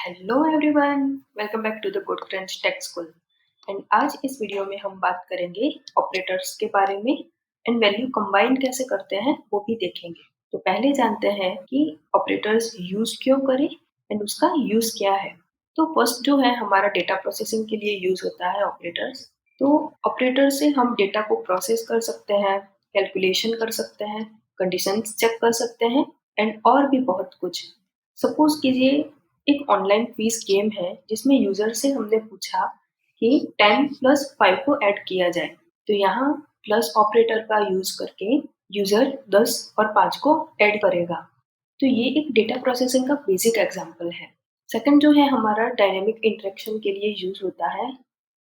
Hello everyone, welcome back to the good friends tech school. And आज इस video में हम बात करेंगे ऑपरेटर्स के बारे में एंड वैल्यू कंबाइन कैसे करते हैं वो भी देखेंगे। तो पहले जानते हैं कि ऑपरेटर्स यूज क्यों करें एंड उसका यूज क्या है। तो फर्स्ट जो है हमारा डेटा प्रोसेसिंग के लिए यूज होता है ऑपरेटर्स। तो ऑपरेटर से हम डेटा को प्रोसेस कर सकते हैं, कैलकुलेशन कर सकते हैं, कंडीशंस चेक कर सकते हैं एंड और भी बहुत कुछ। सपोज कीजिए एक ऑनलाइन क्विज गेम है जिसमें यूजर से हमने पूछा कि 10 प्लस 5 को ऐड किया जाए। तो यहाँ प्लस ऑपरेटर का यूज करके यूजर 10 और 5 को ऐड करेगा। तो ये एक डेटा प्रोसेसिंग का बेसिक एग्जांपल है। सेकंड जो है हमारा डायनेमिक इंटरेक्शन के लिए यूज होता है।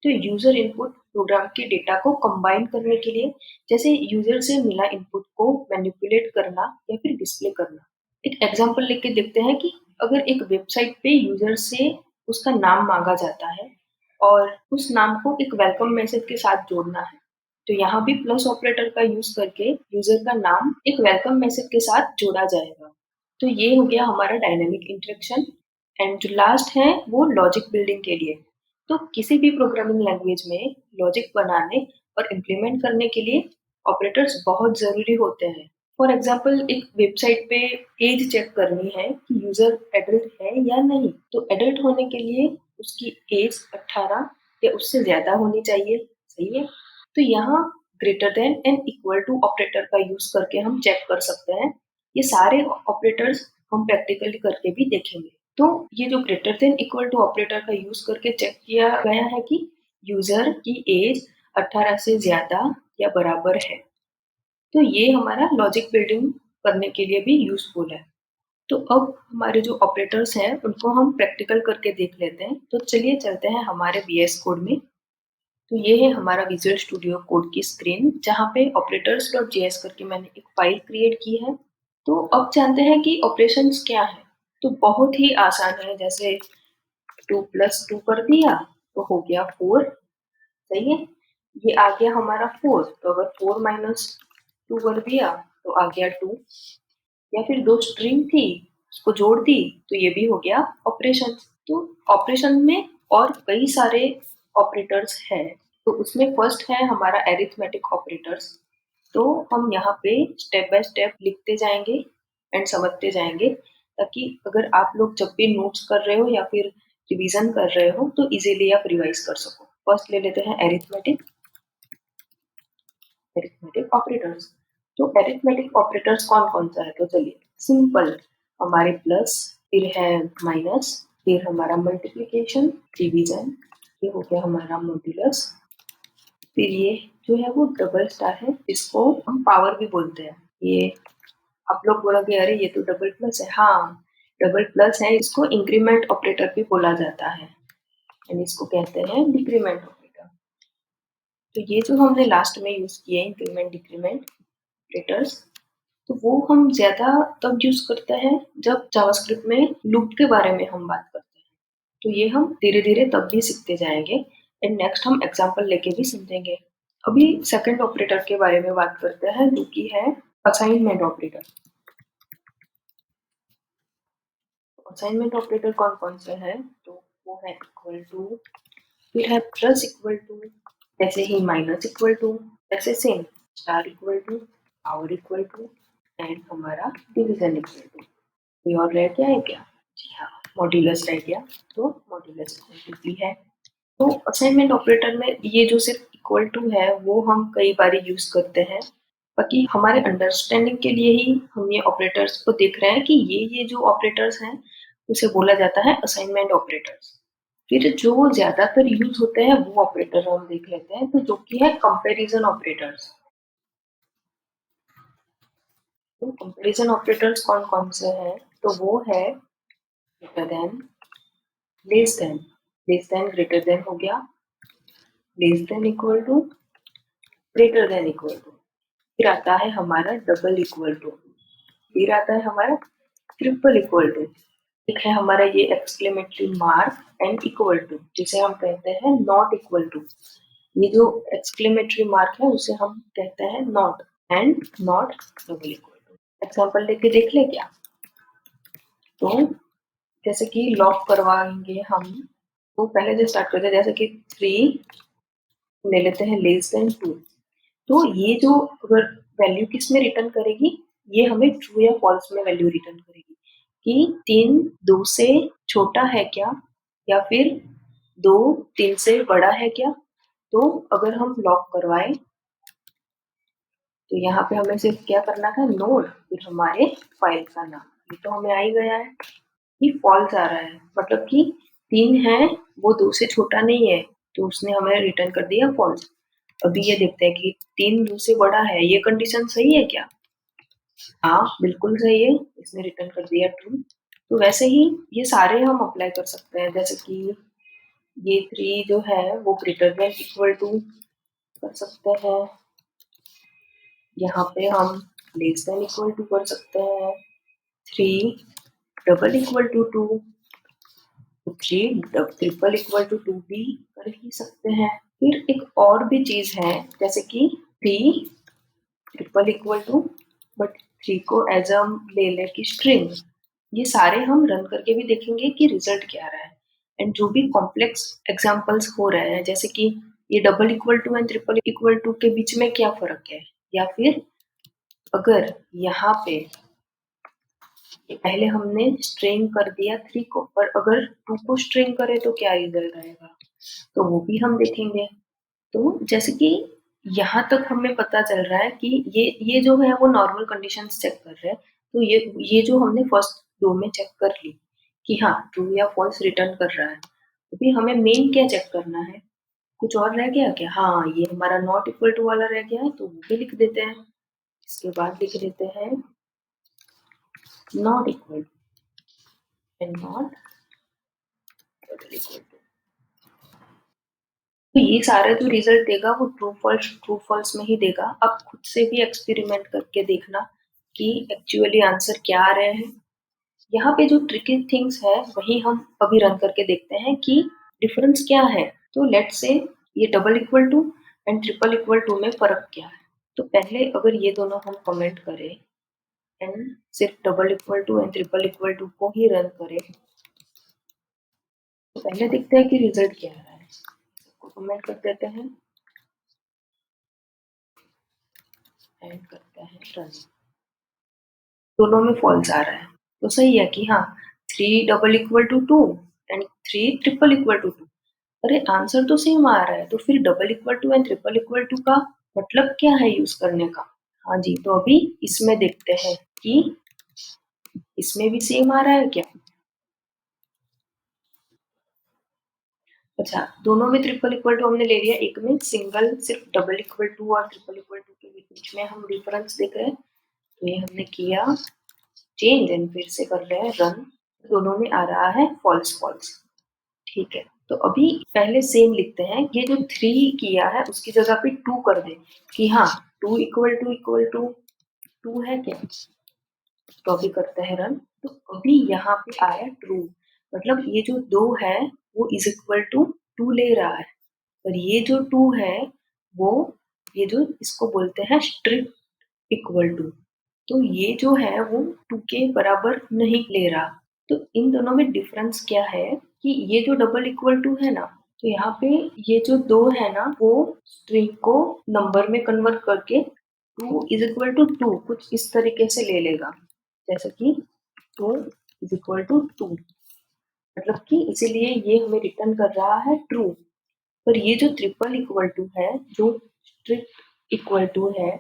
तो यूजर इनपुट प्रोग्राम के डेटा को कंबाइन करने के लिए, जैसे यूजर से मिला इनपुट को मैनिपुलेट करना या फिर डिस्प्ले करना। एक एग्जांपल लेके देखते हैं कि अगर एक वेबसाइट पे यूजर से उसका नाम मांगा जाता है और उस नाम को एक वेलकम मैसेज के साथ जोड़ना है, तो यहाँ भी प्लस ऑपरेटर का यूज करके यूजर का नाम एक वेलकम मैसेज के साथ जोड़ा जाएगा। तो ये हो गया हमारा डायनेमिक इंटरेक्शन। एंड जो लास्ट है वो लॉजिक बिल्डिंग के लिए। तो किसी भी प्रोग्रामिंग लैंग्वेज में लॉजिक बनाने और इम्प्लीमेंट करने के लिए ऑपरेटर्स बहुत ज़रूरी होते हैं। फॉर एग्जाम्पल एक वेबसाइट पे एज चेक करनी है कि यूजर एडल्ट है या नहीं। तो एडल्ट होने के लिए उसकी एज 18 या उससे ज्यादा होनी चाहिए। सही है। तो यहाँ greater than and equal to operator का यूज करके हम चेक कर सकते हैं। ये सारे ऑपरेटर्स हम प्रैक्टिकली करके भी देखेंगे। तो ये जो greater than equal to operator का यूज करके चेक किया गया है कि यूजर की एज 18 से ज्यादा या बराबर है। तो ये हमारा लॉजिक बिल्डिंग करने के लिए भी यूजफुल है। तो अब हमारे जो ऑपरेटर्स हैं उनको हम प्रैक्टिकल करके देख लेते हैं। तो चलिए चलते हैं हमारे VS कोड में। तो ये है हमारा विजुअल स्टूडियो कोड की स्क्रीन जहाँ पे operators.js करके मैंने एक फाइल क्रिएट की है। तो अब जानते हैं कि ऑपरेशंस क्या है। तो बहुत ही आसान है, जैसे 2 + 2 कर दिया तो हो गया 4। सही है। ये आ गया हमारा 4, तो अगर 4 - 2 कर दिया तो आ गया 2। या फिर दो स्ट्रिंग थी उसको जोड़ दी तो ये भी हो गया ऑपरेशन। तो ऑपरेशन में और कई सारे ऑपरेटर्स हैं। तो उसमें फर्स्ट है हमारा एरिथमेटिक ऑपरेटर्स। तो हम यहाँ पे स्टेप बाय स्टेप लिखते जाएंगे एंड समझते जाएंगे, ताकि अगर आप लोग जब भी नोट्स कर रहे हो या फिर रिवीजन कर रहे हो तो इजीली आप रिवाइज कर सको। फर्स्ट ले लेते हैं एरिथमेटिक एरिथमेटिक ऑपरेटर्स। तो एरिथमेटिक ऑपरेटर्स कौन कौन सा है, तो चलिए सिंपल हमारे प्लस, फिर है माइनस, फिर हमारा मल्टीप्लिकेशन, डिवीजन, ये हो गया हमारा मॉड्यूलस। फिर ये जो है वो डबल स्टार है, इसको हम पावर भी बोलते हैं। ये आप लोग बोलोगे अरे ये तो डबल प्लस है। हाँ, डबल प्लस है, इसको इंक्रीमेंट ऑपरेटर भी बोला जाता है एंड इसको कहते हैं डिक्रीमेंट ऑपरेटर। तो ये जो हमने लास्ट में यूज किए इंक्रीमेंट डिक्रीमेंट ऑपरेटर्स, तो वो हम ज़्यादा तब यूज़ करते हैं जब जावास्क्रिप्ट में लूप के बारे में हम बात करते हैं। तो ये हम धीरे-धीरे तब भी सीखते जाएंगे एंड नेक्स्ट हम एग्जांपल लेके भी समझेंगे। अभी सेकंड ऑपरेटर के बारे में बात करते हैं जो कि है असाइनमेंट ऑपरेटर। असाइनमेंट ऑपरेटर कौन-कौन से हैं, तो वो है इक्वल टू, फिर है प्लस इक्वल टू, ऐसे ही माइनस इक्वल टू, ऐसे same star equal to, power equal to and हमारा डिवीजन इक्वल टू। कोई और रह गया है क्या? जी हाँ, मॉड्यूलस रह गया। तो मॉड्यूलस इक्वल टू भी है। तो असाइनमेंट ऑपरेटर में ये जो सिर्फ इक्वल टू है वो हम कई बार यूज करते हैं, बाकी हमारे अंडरस्टैंडिंग के लिए ही हम ये ऑपरेटर्स को देख रहे हैं कि ये जो ऑपरेटर्स हैं उसे बोला जाता है असाइनमेंट ऑपरेटर्स। फिर जो ज्यादातर यूज होते हैं वो ऑपरेटर हम देख लेते हैं, तो जो कि है कंपैरिजन ऑपरेटर्स। तो कंपैरिजन ऑपरेटर्स कौन कौन से हैं, तो वो है greater than, less than, less than greater than हो गया, less than equal to, greater than equal to, फिर आता है हमारा डबल इक्वल टू, फिर आता है हमारा ट्रिपल इक्वल टू, एक है हमारा ये exclamatory mark and equal to, जिसे हम कहते हैं नॉट इक्वल टू। ये जो एक्सक्लेमेटरी मार्क है उसे हम कहते हैं not and not double equal to. Example लेके देख ले क्या। तो जैसे कि लॉक करवाएंगे हम, तो पहले से स्टार्ट करते हैं। जैसे कि 3 ले लेते हैं लेस देन 2, तो ये जो अगर वैल्यू किस में रिटर्न करेगी, ये हमें ट्रू या फॉल्स में वैल्यू रिटर्न करेगी कि 3 2 से छोटा है क्या, या फिर 2 3 से बड़ा है क्या। तो अगर हम लॉक करवाएं तो यहाँ पे हमें सिर्फ क्या करना था, नोड फिर हमारे फाइल का नाम। ये तो हमें आ ही गया है। ये फॉल्स आ रहा है, मतलब कि 3 है वो 2 से छोटा नहीं है, तो उसने हमें रिटर्न कर दिया फॉल्स। अभी ये देखते हैं कि 3 2 से बड़ा है, ये कंडीशन सही है क्या। हाँ बिल्कुल सही है, इसने रिटर्न कर दिया ट्रू। तो वैसे ही ये सारे हम अप्लाई कर सकते हैं। जैसे कि ये 3 जो है वो ग्रेटर देन इक्वल टू कर सकते हैं, यहाँ पे हम लेस देन इक्वल टू कर सकते हैं, 3 double equal to 2, 3 triple equal to 2 भी कर ही सकते हैं। फिर एक और भी चीज है, जैसे कि 3 ट्रिपल इक्वल टू, बट 3 को एज हम ले ले की स्ट्रिंग। ये सारे हम रन करके भी देखेंगे कि रिजल्ट क्या आ रहा है। एंड जो भी कॉम्प्लेक्स एग्जांपल्स हो रहे हैं, जैसे कि ये double equal to and triple equal to के बीच में क्या फर्क है, या फिर अगर यहाँ पे पहले हमने स्ट्रिंग कर दिया 3 को, पर अगर 2 को स्ट्रिंग करे तो क्या रिजल्ट आएगा, तो वो भी हम देखेंगे। तो जैसे कि यहाँ तक हमें पता चल रहा है कि ये जो है वो नॉर्मल कंडीशंस चेक कर रहे हैं। तो ये जो हमने फर्स्ट दो में चेक कर ली कि हाँ ट्रू या फॉल्स रिटर्न कर रहा है, अभी हमें मेन क्या चेक करना है, कुछ और रह गया क्या। हाँ ये हमारा नॉट इक्वल टू वाला रह गया है, तो वो भी लिख देते हैं। इसके बाद लिख देते हैं not equal and not equal to. तो ये सारे जो रिजल्ट देगा वो ट्रू फॉल्स में ही देगा। आप खुद से भी एक्सपेरिमेंट करके देखना कि एक्चुअली आंसर क्या आ रहे हैं। यहाँ पे जो ट्रिकी थिंग्स है वही हम अभी रन करके देखते हैं कि डिफरेंस क्या है। तो लेट्स से ये double equal to and triple equal to में फर्क क्या है। तो पहले अगर ये दोनों हम कमेंट करें एंड सिर्फ double equal to and triple equal to को ही रन करें, तो पहले देखते हैं कि रिजल्ट क्या आ रहा है। इसको कमेंट कर देते हैं एंड करते हैं रन। दोनों में फॉल्स आ रहा है, तो सही है कि हाँ 3 double equal to 2 and 3 triple equal to 2। अरे आंसर तो सेम आ रहा है, तो फिर double equal to and triple equal to का मतलब क्या है यूज करने का। हाँ जी, तो अभी इसमें देखते हैं कि इसमें भी सेम आ रहा है क्या। अच्छा, दोनों में ट्रिपल इक्वल टू हमने ले लिया, एक में सिंगल सिर्फ डबल इक्वल टू और ट्रिपल इक्वल टू के बीच में हम डिफरेंस देख रहे हैं। तो ये हमने किया चेंज एंड फिर से कर रहे हैं रन। दोनों में आ रहा है फॉल्स फॉल्स। ठीक है, तो अभी पहले सेम लिखते हैं, ये जो 3 किया है उसकी जगह पे 2 कर दे कि हाँ 2 इक्वल टू 2 है क्या। तो अभी करते हैं रन। तो अभी यहाँ पे आया ट्रू, मतलब ये जो 2 है वो इज इक्वल टू 2 ले रहा है, पर ये जो 2 है वो, ये जो इसको बोलते हैं स्ट्रिक्ट इक्वल टू, तो ये जो है वो 2 के बराबर नहीं ले रहा। तो इन दोनों में डिफरेंस क्या है कि ये जो डबल इक्वल टू है ना, तो यहाँ पे ये जो 2 है ना वो स्ट्रिंग को नंबर में कन्वर्ट करके 2 इज इक्वल टू 2 कुछ इस तरीके से ले लेगा, जैसे कि 2 इज इक्वल टू 2, मतलब कि इसीलिए ये हमें रिटर्न कर रहा है ट्रू। पर ये जो ट्रिपल इक्वल टू है, जो स्ट्रिक्ट इक्वल टू है,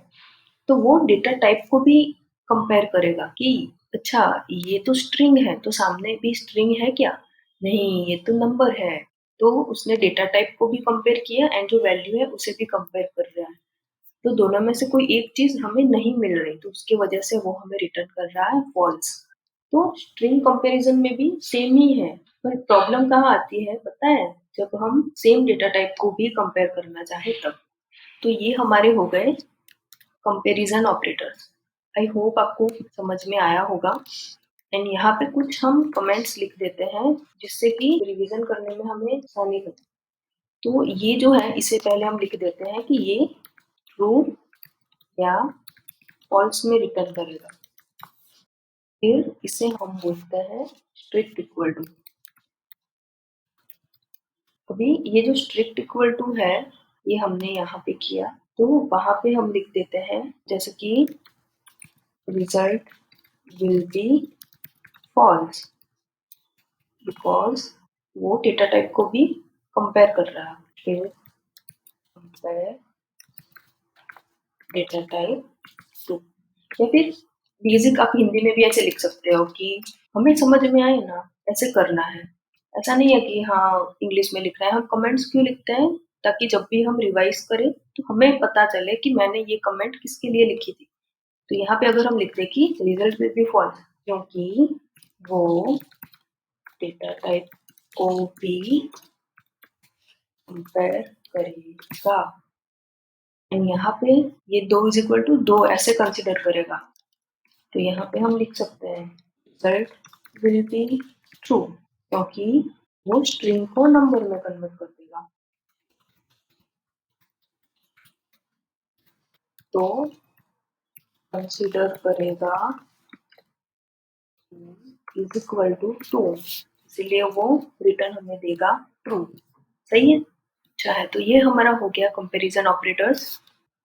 तो वो डेटा टाइप को भी कंपेयर करेगा कि अच्छा ये तो स्ट्रिंग है, तो सामने भी स्ट्रिंग है क्या, नहीं ये तो नंबर है। तो उसने डेटा टाइप को भी कंपेयर किया एंड जो वैल्यू है उसे भी कंपेयर कर रहा है। तो दोनों में से कोई एक चीज हमें नहीं मिल रही, तो उसकी वजह से वो हमें रिटर्न कर रहा है फॉल्स। तो स्ट्रिंग कंपैरिजन में भी सेम ही है, पर प्रॉब्लम कहाँ आती है पता है, जब हम सेम डेटा टाइप को भी कंपेयर करना चाहे तब। तो ये हमारे हो गए कंपैरिजन ऑपरेटर्स। आई होप आपको समझ में आया होगा। एंड यहाँ पे कुछ हम कमेंट्स लिख देते हैं जिससे कि रिवीजन करने में हमें आसानी हो। तो ये जो है इसे पहले हम लिख देते हैं कि ये ट्रू या फॉल्स में रिटर्न करेगा। फिर इसे हम बोलते हैं स्ट्रिक्ट इक्वल टू। अभी ये जो स्ट्रिक्ट इक्वल टू है ये हमने यहाँ पे किया, तो वहां पे हम लिख देते हैं जैसे कि result will be false, because वो डेटा टाइप को भी कंपेयर कर रहा है। फिर कंपेयर डेटा टाइप टू, या फिर बेसिक आप हिंदी में भी ऐसे लिख सकते हो कि हमें समझ में आए ना, ऐसे करना है। ऐसा नहीं है कि हाँ इंग्लिश में लिख रहे हैं। हम कमेंट्स क्यों लिखते हैं? ताकि जब भी हम रिवाइज करें तो हमें पता चले कि मैंने ये कमेंट किसके लिए लिखी थी। तो यहाँ पे अगर हम लिख दें कि रिजल्ट विल बी फॉल्स, क्योंकि वो डेटा टाइप को भी कंपेयर करेगा। एंड यहाँ पे ये 2 इज इक्वल टू 2 ऐसे कंसिडर करेगा। तो यहाँ पे हम लिख सकते हैं रिजल्ट विल बी ट्रू, क्योंकि वो स्ट्रिंग को नंबर में कन्वर्ट कर देगा। तो कंसिडर करेगा इज इक्वल टू 2, इसलिए वो रिटर्न हमें देगा ट्रू। सही है? अच्छा है, तो ये हमारा हो गया कंपैरिजन ऑपरेटर्स।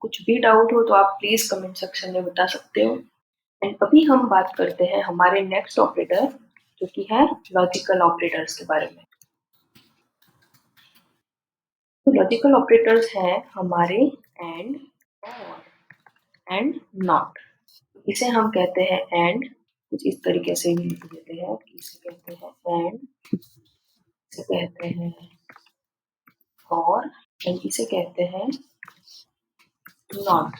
कुछ भी डाउट हो तो आप प्लीज कमेंट सेक्शन में बता सकते हो। एंड अभी हम बात करते हैं हमारे नेक्स्ट ऑपरेटर जो कि है लॉजिकल ऑपरेटर्स के बारे में। तो लॉजिकल ऑपरेटर्स हैं हमारे एंड, और एंड नॉट। इसे हम कहते हैं एंड, कुछ इस तरीके से भी लिख देते हैं कि इसे कहते हैं एंड, इसे कहते हैं और, एंड इसे कहते हैं नॉट।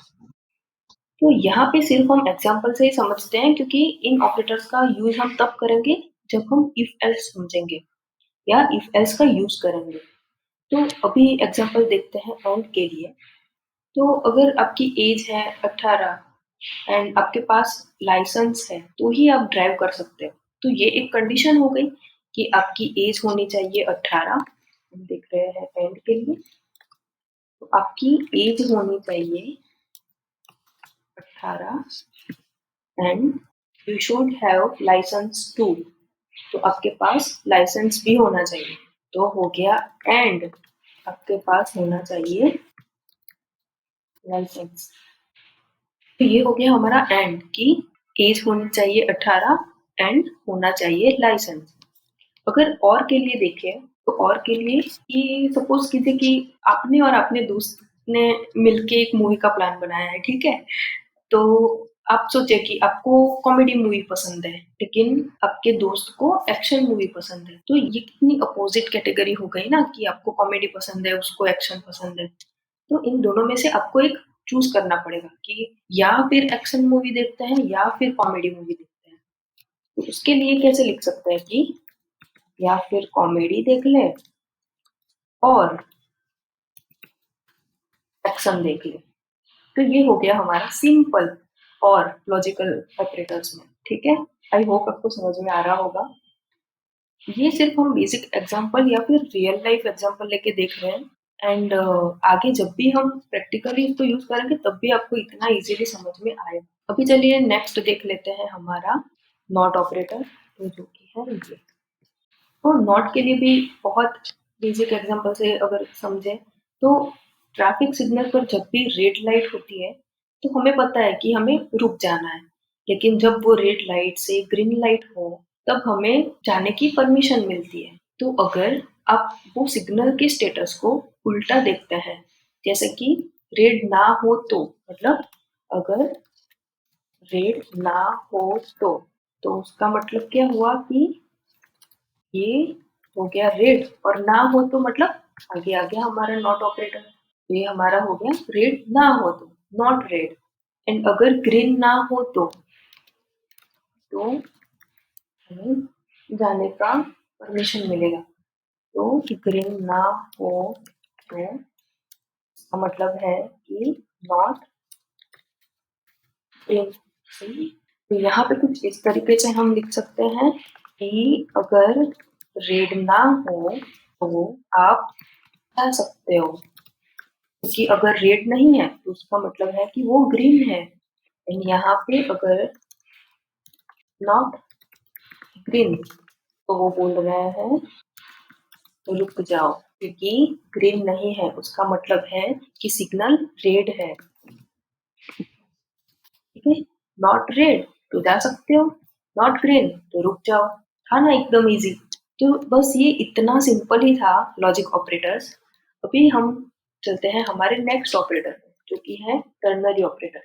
तो यहाँ पे सिर्फ हम एग्जाम्पल से ही समझते हैं, क्योंकि इन ऑपरेटर्स का यूज हम तब करेंगे जब हम इफ एल्स समझेंगे या इफ एल्स का यूज करेंगे। तो अभी एग्जाम्पल देखते हैं एंड के लिए। तो अगर आपकी एज है 18 एंड आपके पास लाइसेंस है तो ही आप ड्राइव कर सकते हो। तो ये एक कंडीशन हो गई कि आपकी एज होनी चाहिए 18। हम देख रहे हैं एंड के लिए, तो आपकी एज होनी चाहिए 18 and you should have licence to, तो आपके पास लाइसेंस भी होना चाहिए। तो हो गया एंड, आपके पास होना चाहिए लाइसेंस। तो ये हो गया हमारा एंड कि एज होनी चाहिए 18 एंड होना चाहिए लाइसेंस। अगर और के लिए देखें तो और के लिए कि सपोज कीजिए कि आपने और अपने दोस्त ने मिलके एक मूवी का प्लान बनाया है, ठीक है? तो आप सोचे कि आपको कॉमेडी मूवी पसंद है लेकिन आपके दोस्त को एक्शन मूवी पसंद है, तो ये कितनी अपोजिट कैटेगरी हो गई ना कि आपको कॉमेडी पसंद है, उसको एक्शन पसंद है। तो इन दोनों में से आपको एक चूज करना पड़ेगा कि या फिर एक्शन मूवी देखते हैं या फिर कॉमेडी मूवी देखते हैं। तो उसके लिए कैसे लिख सकते हैं कि या फिर कॉमेडी देख ले और एक्शन देख ले। तो ये हो गया हमारा सिंपल और लॉजिकल ऑपरेटर्स में। ठीक है, आई होप आपको समझ में आ रहा होगा। ये सिर्फ हम बेसिक एग्जांपल या फिर रियल लाइफ एग्जांपल लेके देख रहे हैं। एंड आगे जब भी हम प्रैक्टिकली इसको यूज करेंगे तब भी आपको इतना इजीली समझ में आएगा। अभी चलिए नेक्स्ट देख लेते हैं हमारा नॉट ऑपरेटर, तो जो कि है ये। तो नॉट के लिए भी बहुत बेसिक एग्जांपल से अगर समझे तो ट्रैफिक सिग्नल पर जब भी रेड लाइट होती है तो हमें पता है कि हमें रुक जाना है, लेकिन जब वो रेड लाइट से ग्रीन लाइट हो तब हमें जाने की परमिशन मिलती है। तो अगर आप वो सिग्नल के स्टेटस को उल्टा देखते हैं, जैसे कि रेड ना हो तो मतलब अगर रेड ना हो तो उसका मतलब क्या हुआ कि ये हो गया रेड, और ना हो तो मतलब आगे आ गया हमारा नॉट ऑपरेटर। ये हमारा हो गया रेड ना हो तो, नॉट रेड। एंड अगर ग्रीन ना हो तो हमें जाने का परमिशन मिलेगा। तो ग्रीन ना हो तो इसका मतलब है कि नॉट ग्रीन। सही। तो यहाँ पे कुछ इस तरीके से हम लिख सकते हैं कि अगर रेड ना हो तो आप जा सकते हो, क्योंकि अगर रेड नहीं है तो उसका मतलब है कि वो ग्रीन है। एंड यहाँ पे अगर नॉट ग्रीन, तो वो बोल रहे हैं रुक जाओ, क्योंकि ग्रीन नहीं है उसका मतलब है कि सिग्नल रेड है। ठीक है, नॉट रेड तो जा सकते हो, नॉट ग्रीन तो रुक जाओ। था ना एकदम इजी। तो बस ये इतना सिंपल ही था लॉजिक ऑपरेटर्स। अभी हम चलते हैं हमारे नेक्स्ट ऑपरेटर जो कि है टर्नरी ऑपरेटर।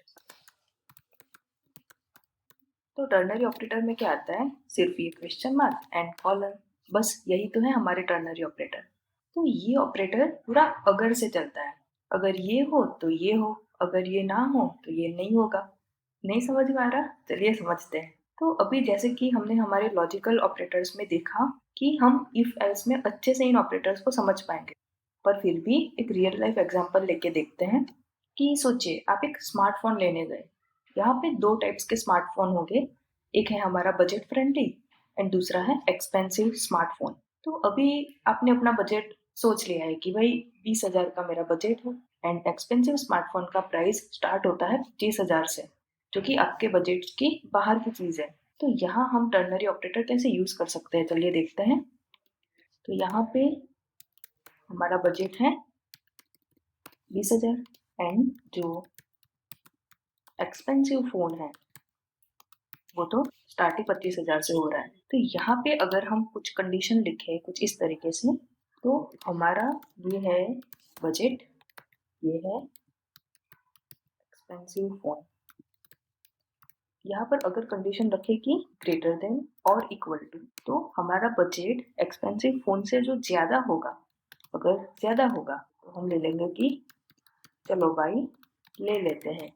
तो टर्नरी ऑपरेटर में क्या आता है, सिर्फ ये क्वेश्चन मार्क एंड कॉलन, बस यही तो है हमारे टर्नरी ऑपरेटर। तो ये ऑपरेटर पूरा अगर से चलता है, अगर ये हो तो ये हो, अगर ये ना हो तो ये नहीं होगा। नहीं समझ में आ रहा, चलिए समझते हैं। तो अभी जैसे कि हमने हमारे लॉजिकल ऑपरेटर्स में देखा कि हम इफ एल्स में अच्छे से इन ऑपरेटर्स को समझ पाएंगे, पर फिर भी एक रियल लाइफ एग्जांपल लेके देखते हैं। कि सोचिए आप एक स्मार्टफोन लेने गए, यहाँ पे दो टाइप्स के स्मार्टफोन होंगे, एक है हमारा बजट फ्रेंडली एंड दूसरा है एक्सपेंसिव स्मार्टफोन। तो अभी आपने अपना बजट सोच लिया है कि भाई 20,000 का मेरा बजट है एंड एक्सपेंसिव स्मार्टफोन का प्राइस स्टार्ट होता है 25,000 से, जो कि आपके बजट की बाहर की चीज है। तो यहाँ हम टर्नरी ऑपरेटर कैसे यूज कर सकते हैं, चलिए देखते हैं। तो यहाँ पे हमारा बजट है 20,000 एंड जो एक्सपेंसिव फोन है वो तो स्टार्टिंग 25,000 से हो रहा है। तो यहाँ पे अगर हम कुछ कंडीशन लिखे कुछ इस तरीके से, तो हमारा ये है बजट, ये है एक्सपेंसिव फोन। यहाँ पर अगर कंडीशन रखे कि ग्रेटर देन और इक्वल टू, तो हमारा बजट एक्सपेंसिव फोन से जो ज्यादा होगा, अगर ज्यादा होगा तो हम ले लेंगे कि चलो भाई ले लेते हैं।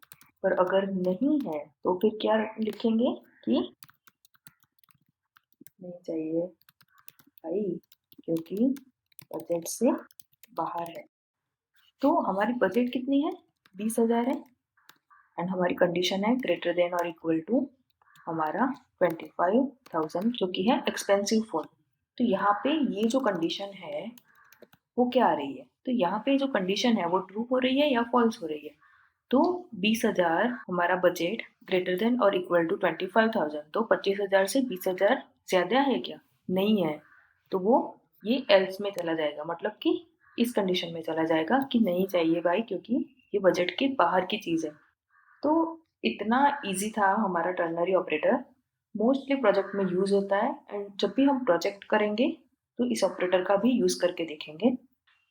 पर अगर नहीं है तो फिर क्या लिखेंगे कि नहीं चाहिए भाई, क्योंकि बजट से बाहर है। तो हमारी बजट कितनी है, 20,000 है एंड हमारी कंडीशन है ग्रेटर देन और इक्वल टू हमारा 25,000 जो कि है एक्सपेंसिव फोन। तो यहाँ पे ये जो कंडीशन है वो क्या आ रही है, तो यहाँ पे जो कंडीशन है वो ट्रू हो रही है या फॉल्स हो रही है। तो 20,000 हमारा बजट ग्रेटर देन और इक्वल टू 25,000, तो 25,000 से 20,000 ज्यादा है क्या, नहीं है। तो वो ये एल्स में चला जाएगा, मतलब कि इस कंडीशन में चला जाएगा कि नहीं चाहिए भाई, क्योंकि ये बजट के बाहर की चीज है। तो इतना इजी था हमारा टर्नरी ऑपरेटर, मोस्टली प्रोजेक्ट में यूज होता है एंड जब भी हम प्रोजेक्ट करेंगे तो इस ऑपरेटर का भी यूज करके देखेंगे।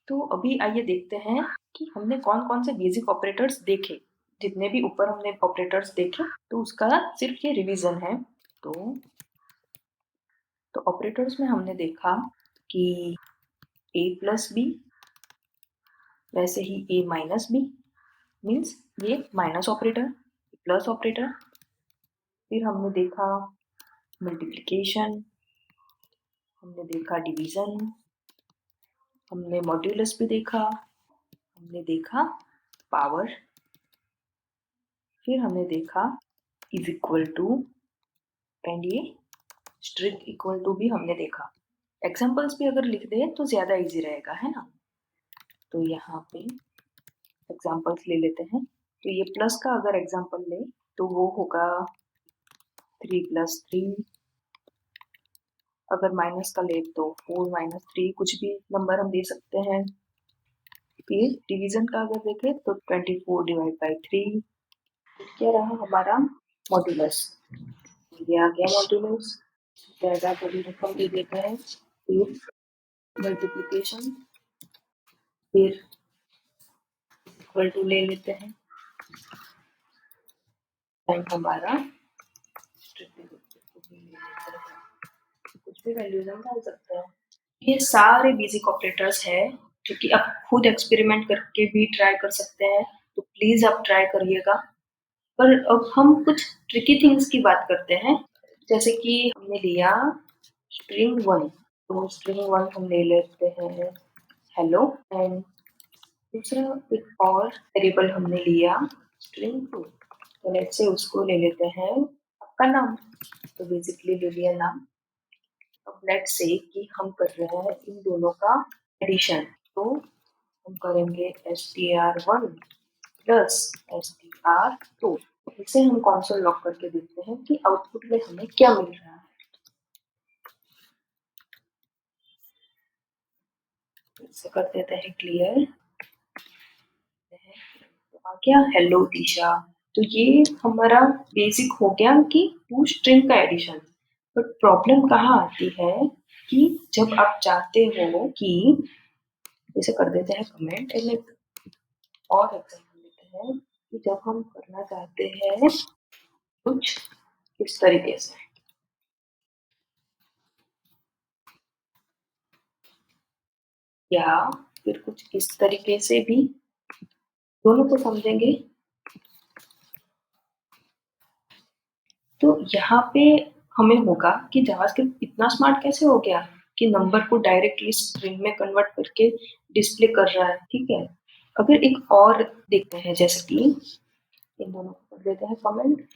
तो अभी आइए देखते हैं कि हमने कौन कौन से बेसिक ऑपरेटर्स देखे। जितने भी ऊपर हमने ऑपरेटर्स देखे तो उसका सिर्फ ये रिवीजन है। तो ऑपरेटर्स में हमने देखा कि a प्लस बी, वैसे ही a माइनस बी मीन्स ये माइनस ऑपरेटर, प्लस ऑपरेटर। फिर हमने देखा मल्टीप्लिकेशन, हमने देखा डिवीजन, हमने मॉड्यूलस भी देखा, हमने देखा पावर, फिर हमने देखा इज इक्वल टू एंड ये स्ट्रिक्ट इक्वल टू भी हमने देखा। एग्जाम्पल्स भी अगर लिख दे तो ज्यादा इजी रहेगा, है ना। तो यहाँ पे एग्जाम्पल्स ले लेते हैं। तो ये प्लस का अगर एग्जाम्पल ले तो वो होगा 3+3, अगर माइनस का ले तो 4-3, कुछ भी नंबर हम दे सकते हैं। फिर डिवीजन का अगर देखें तो 24/3। क्या रहा हमारा मॉड्यूलस, ये आ गया मॉड्यूलस, ज्यादा बड़ी रकम दे देते हैं। फिर मल्टीप्लिकेशन, फिर इक्वल टू ले लेते हैं एंड हमारा कुछ भी वैल्यूज हम डाल सकते हैं। ये सारे बेसिक ऑपरेटर्स है जो कि आप खुद एक्सपेरिमेंट करके भी ट्राई कर सकते हैं, तो प्लीज आप ट्राई करिएगा। पर अब हम कुछ ट्रिकी थिंग्स की बात करते हैं। जैसे कि हमने लिया स्ट्रिंग 1, तो स्ट्रिंग 1 हम ले लेते हैं हेलो एंड दूसरा एक और वेरिएबल हमने लिया स्ट्रिंग 2, तो लेट्स से उसको ले लेते हैं आपका नाम, तो बेसिकली ले लिया नाम। अब लेट्स से कि हम कर रहे हैं इन दोनों का एडिशन, तो हम करेंगे str1 प्लस str2, इसे हम कंसोल लॉग करके देखते हैं कि आउटपुट में हमें क्या मिल रहा है। इसे कर देते हैं क्लियर। तो आ गया हेलो दिशा। तो ये हमारा बेसिक हो गया कि टू स्ट्रिंग का एडिशन। बट प्रॉब्लम कहाँ आती है कि जब आप चाहते हो कि, इसे कर देते हैं कमेंट एंड एक और एग्जाम्पल लेते हैं कि जब हम करना चाहते हैं कुछ इस तरीके से, या फिर कुछ इस तरीके से भी, दोनों को समझेंगे। तो यहाँ पे हमें होगा कि जावास्क्रिप्ट इतना स्मार्ट कैसे हो गया कि नंबर को डायरेक्टली स्ट्रिंग में कन्वर्ट करके डिस्प्ले कर रहा है। ठीक है, अगर एक और देखते हैं, जैसे कि इन दोनों को कर देते हैं कमेंट।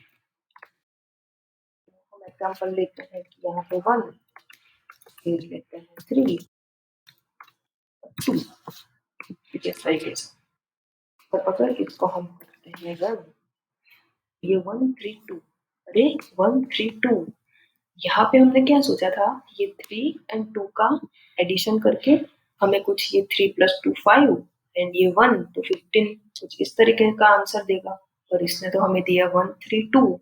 हम एग्जांपल लेते हैं कि यहाँ पे 1, फिर लेते हैं 3, 2, इस तरीके से। और अगर इसको हम करते हैं रन, ये 1 3 2, अरे 1 3 2, यहाँ पे हमने क्या सोचा था, ये 3 एंड 2 का एडिशन करके हमें कुछ ये 3 + 2 5 एंड ये 1 तो 15, कुछ इस तरीके का आंसर देगा। और इसने तो हमें दिया 1 3 2।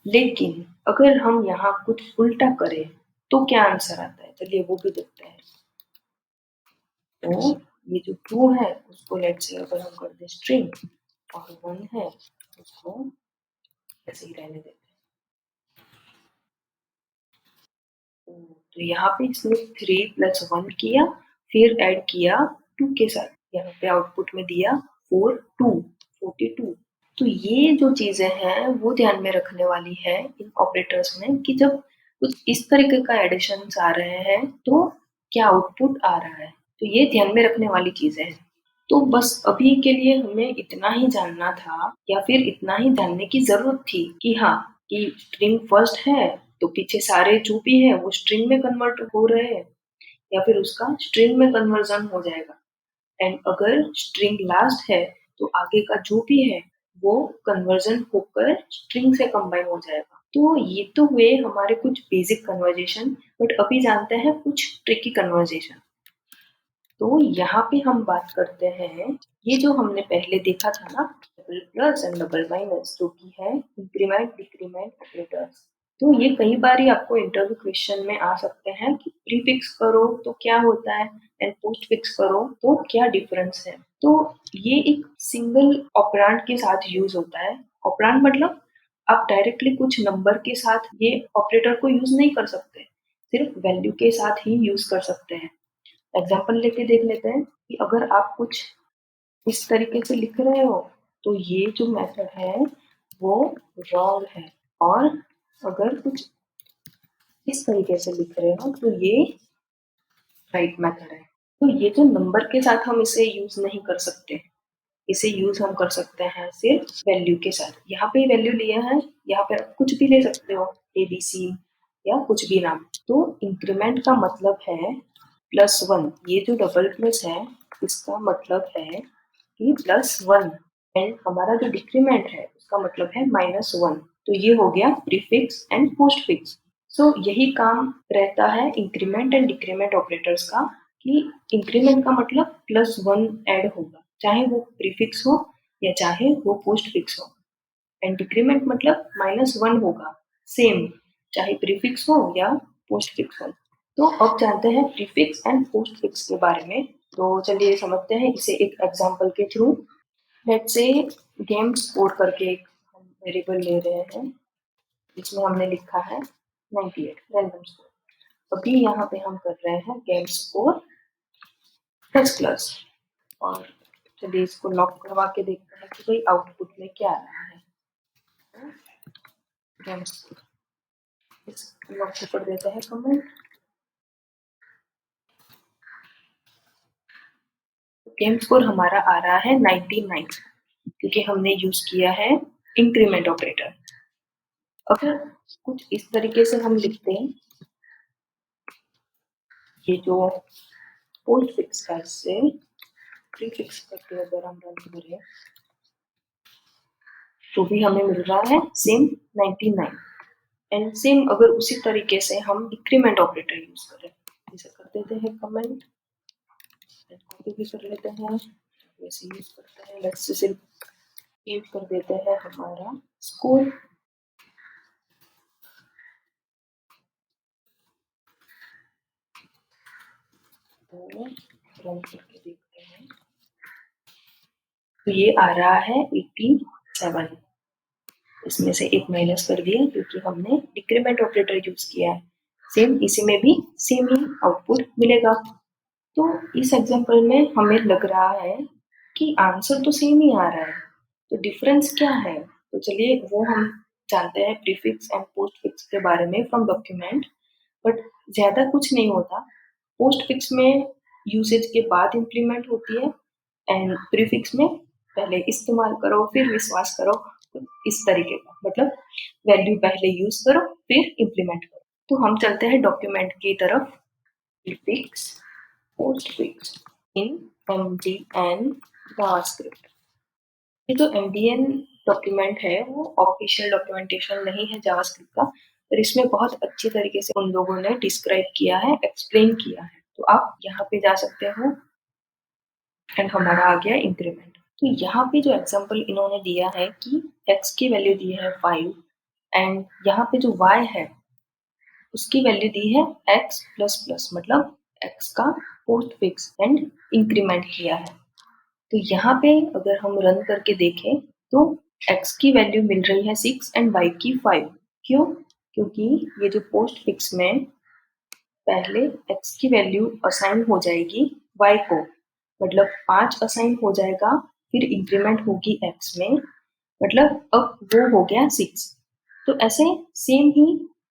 लेकिन अगर हम यहाँ कुछ उल्टा करें तो क्या आंसर आता है, चलिए वो भी देखते हैं। तो ये जो 2 है उसको लेट्स से अगर हम कर दे स्ट्रिंग, और 1 है उसको ऐसे ही रहने देते हैं। तो यहाँ पे इसने 3 + 1 किया, फिर ऐड किया 2 के साथ, यहाँ पे आउटपुट में दिया 4 2 42। तो ये जो चीजें हैं वो ध्यान में रखने वाली है इन ऑपरेटर्स में कि जब कुछ इस तरीके का एडिशन आ रहे हैं तो क्या आउटपुट आ रहा है। तो ये ध्यान में रखने वाली चीजें हैं। तो बस अभी के लिए हमें इतना ही जानना था, या फिर इतना ही जानने की जरूरत थी कि हाँ, कि स्ट्रिंग फर्स्ट है तो पीछे सारे जो भी है वो स्ट्रिंग में कन्वर्ट हो रहे हैं, या फिर उसका स्ट्रिंग में कन्वर्जन हो जाएगा। एंड अगर स्ट्रिंग लास्ट है तो आगे का जो भी है वो कन्वर्जन होकर स्ट्रिंग से कंबाइन हो जाएगा। तो ये तो हुए हमारे कुछ बेसिक कन्वर्जेशन, बट अभी जानते हैं कुछ ट्रिकी कन्वर्जेशन। तो यहाँ पे हम बात करते हैं, ये जो हमने पहले देखा था ना, double plus and double minus, जो कि है इंक्रीमेंट डिक्रीमेंट ऑपरेटर्स। तो ये कई बार ही आपको इंटरव्यू क्वेश्चन में आ सकते हैं कि प्रीफिक्स करो तो क्या होता है एंड पोस्ट फिक्स करो तो क्या डिफरेंस है। तो ये एक सिंगल ऑपरेंड के साथ यूज होता है। ऑपरेंड मतलब आप डायरेक्टली कुछ नंबर के साथ ये ऑपरेटर को यूज नहीं कर सकते, सिर्फ वैल्यू के साथ ही यूज कर सकते हैं। एग्जाम्पल लेके देख लेते हैं कि अगर आप कुछ इस तरीके से लिख रहे हो तो ये जो मेथड है वो रॉन्ग है, और अगर कुछ इस तरीके से लिख रहे हो तो ये राइट मेथड है। तो ये जो नंबर के साथ हम इसे यूज नहीं कर सकते, इसे यूज हम कर सकते हैं सिर्फ वैल्यू के साथ। यहाँ पे वैल्यू लिया है, यहाँ पे आप कुछ भी ले सकते हो, ABC या कुछ भी नाम। तो इंक्रीमेंट का मतलब है +1, ये जो डबल प्लस है इसका मतलब है कि +1, एंड हमारा जो डिक्रीमेंट है उसका मतलब है -1। तो ये हो गया प्रीफिक्स एंड पोस्ट फिक्स। सो यही काम रहता है इंक्रीमेंट एंड डिक्रीमेंट ऑपरेटर्स का, कि इंक्रीमेंट का मतलब +1 ऐड होगा, चाहे वो प्रीफिक्स हो या चाहे वो पोस्ट फिक्स हो। एंड डिक्रीमेंट मतलब -1 होगा, सेम, चाहे प्रीफिक्स हो या पोस्ट फिक्स हो। तो अब जानते हैं प्रीफिक्स एंड पोस्ट फिक्स के बारे में। तो चलिए समझते हैं इसे एक एग्जांपल के through. Let's say game score करके एक हम वेरिएबल ले रहे हैं, जिसमें हमने लिखा है 98 रैंडम स्कोर। अभी यहाँ पे हम कर रहे हैं गेम स्कोर ++। और चलिए इसको लॉक करवा के देखते हैं कि भाई आउटपुट में क्या आ रहा है। गेम स्कोर, इस लॉक को कर देते हैं कमेंट। गेम स्कोर हमारा आ रहा है 99, क्योंकि हमने यूज किया है इंक्रीमेंट ऑपरेटर। अगर कुछ इस तरीके से हम लिखते हैं, ये जो पोस्ट फिक्स का इससे प्रीफिक्स करके अगर हम रन करें तो भी हमें मिल रहा है सेम 99। एंड सेम अगर उसी तरीके से हम डिक्रीमेंट ऑपरेटर यूज करें, जैसे कर देते हैं कमेंट, कॉपी भी कर लेते हैं, वैसे यूज करते हैं, लेट्स से सिर्फ यूज कर देते हैं हमारा स्कूल। तो रन करके देखते हैं, तो ये आ रहा है 87। इसमें से एक माइनस कर दिया क्योंकि हमने डिक्रीमेंट ऑपरेटर यूज किया है। सेम इसी में भी सेम ही आउटपुट मिलेगा। तो इस एग्जांपल में हमें लग रहा है कि आंसर तो सेम ही आ रहा है, तो डिफरेंस क्या है? तो चलिए वो हम जानते हैं प्रीफिक्स एंड पोस्टफिक्स के बारे में फ्रॉम डॉक्यूमेंट। बट ज्यादा कुछ नहीं होता। पोस्टफिक्स में यूसेज के बाद इम्प्लीमेंट होती है, एंड प्रीफिक्स में पहले इस्तेमाल करो फिर विश्वास करो। तो इस तरीके का मतलब वैल्यू पहले यूज करो फिर इम्प्लीमेंट करो। तो हम चलते हैं डॉक्यूमेंट की तरफ। प्रीफिक्स पोस्टफिक्स इन MDN जावास्क्रिप्ट। ये जो MDN डॉक्यूमेंट है वो ऑफिशियल डॉक्यूमेंटेशन नहीं है जावास्क्रिप्ट का, पर इसमें बहुत अच्छी तरीके से उन लोगों ने डिस्क्राइब किया है, एक्सप्लेन किया है। तो आप यहाँ पे जा सकते हो एंड हमारा आ गया इंक्रीमेंट। तो यहाँ पे जो एग्जांपल इन्होंने दिया है कि x की वैल्यू दी है 5 एंड यहाँ पे जो y है उसकी वैल्यू दी है x प्लस प्लस, मतलब x का पोस्ट फिक्स एंड इंक्रीमेंट किया है। तो यहाँ पे अगर हम रन करके देखें तो x की वैल्यू मिल रही है 6 एंड y की 5। क्यों? क्योंकि ये जो पोस्ट फिक्स में पहले x की वैल्यू असाइन हो जाएगी y को, मतलब 5 असाइन हो जाएगा, फिर इंक्रीमेंट होगी x में, मतलब अब वो हो गया 6। तो ऐसे सेम ही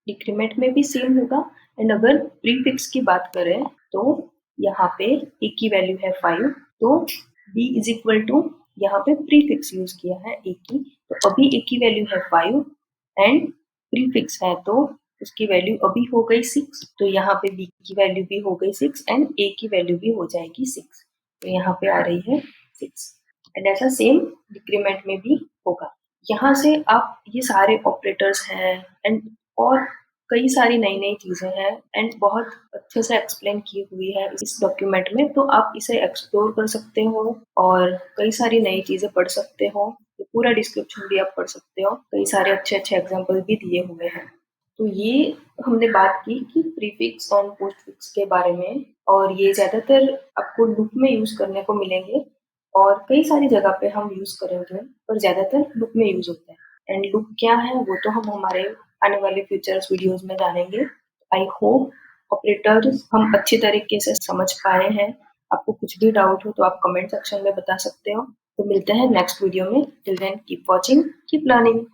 डिक्रीमेंट में भी सेम होगा। एंड अगर प्रीफिक्स की बात करें तो यहाँ पे a की वैल्यू है 5, तो b इज इक्वल टू, यहाँ पे प्रीफिक्स यूज किया है a की, तो अभी a की वैल्यू है 5 एंड प्रीफिक्स है तो उसकी वैल्यू अभी हो गई 6। तो यहाँ पे b की वैल्यू भी हो गई 6 एंड a की वैल्यू भी हो जाएगी 6। तो यहाँ पे आ रही है 6। एंड ऐसा सेम डिक्रीमेंट में भी होगा। यहाँ से आप ये सारे ऑपरेटर्स हैं एंड और कई सारी नई नई चीजें हैं एंड बहुत अच्छे से एक्सप्लेन की हुई है इस डॉक्यूमेंट में, तो आप इसे एक्सप्लोर कर सकते हो और कई सारी नई चीजें पढ़ सकते हो। ये पूरा डिस्क्रिप्शन भी आप पढ़ सकते हो, कई सारे अच्छे अच्छे एग्जाम्पल भी दिए हुए हैं। तो ये हमने बात की कि प्रीफिक्स और पोस्टफिक्स के बारे में, और ये ज्यादातर आपको लूप में यूज करने को मिलेंगे और कई सारी जगह पे हम यूज करेंगे, पर ज्यादातर लूप में यूज होता है। एंड लूप क्या है वो तो हम हमारे आने वाले फ्यूचर्स वीडियोस में जानेंगे। आई होप ऑपरेटर्स हम अच्छी तरीके से समझ पाए हैं। आपको कुछ भी डाउट हो तो आप कमेंट सेक्शन में बता सकते हो। तो मिलते हैं नेक्स्ट वीडियो में। Till then keep watching, keep learning.